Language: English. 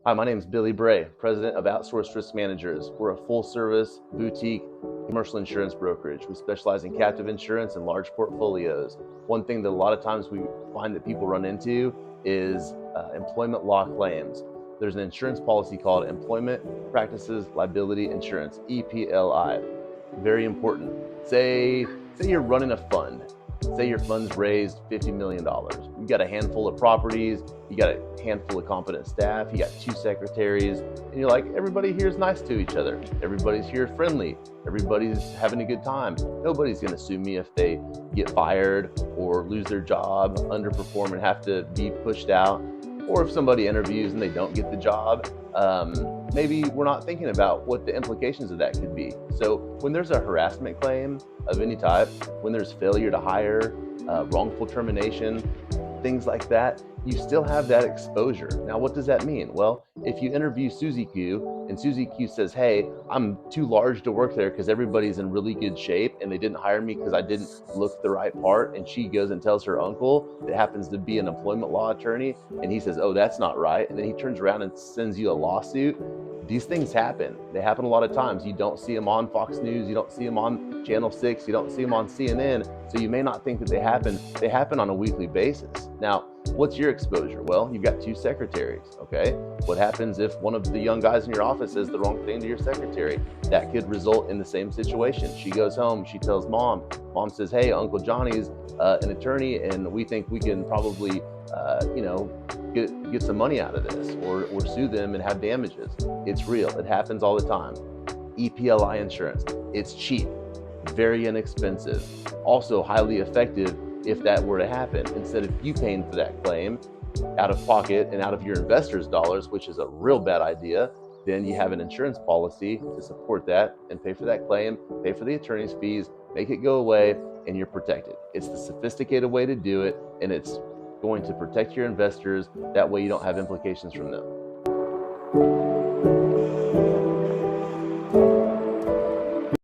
Hi, my name is Billy Bray, president of Outsourced Risk Managers. We're a full-service, boutique, commercial insurance brokerage. We specialize in captive insurance and large portfolios. One thing that a lot of times we find that people run into is employment law claims. There's an insurance policy called Employment Practices Liability Insurance, EPLI. Very important. Say you're running a fund. Say your fund's raised $50 million. You got a handful of properties, you got a handful of competent staff, you got 2 secretaries, and you're like, everybody here is nice to each other. Everybody's here friendly. Everybody's having a good time. Nobody's gonna sue me if they get fired or lose their job, underperform and have to be pushed out. Or if somebody interviews and they don't get the job, maybe we're not thinking about what the implications of that could be. So when there's a harassment claim of any type, when there's failure to hire, wrongful termination, things like that, you still have that exposure. Now, what does that mean? Well, if you interview Susie Q and Susie Q says, hey, I'm too large to work there because everybody's in really good shape and they didn't hire me because I didn't look the right part, and she goes and tells her uncle that happens to be an employment law attorney, and he says, oh, that's not right, and then he turns around and sends you a lawsuit. These things happen. They happen a lot of times. You don't see them on Fox News, you don't see them on Channel 6, you don't see them on CNN, so you may not think that they happen. They happen on a weekly basis. Now, what's your exposure? Well, you've got 2 secretaries, okay? What happens if one of the young guys in your office says the wrong thing to your secretary? That could result in the same situation. She goes home, she tells mom. Mom says, hey, Uncle Johnny's an attorney and we think we can probably, get some money out of this or sue them and have damages. It's real. It happens all the time. EPLI insurance. It's cheap, very inexpensive, also highly effective if that were to happen. Instead of you paying for that claim out of pocket and out of your investors' dollars, which is a real bad idea, then you have an insurance policy to support that and pay for that claim, pay for the attorney's fees, make it go away, and you're protected. It's the sophisticated way to do it, and it's going to protect your investors. That way you don't have implications from them.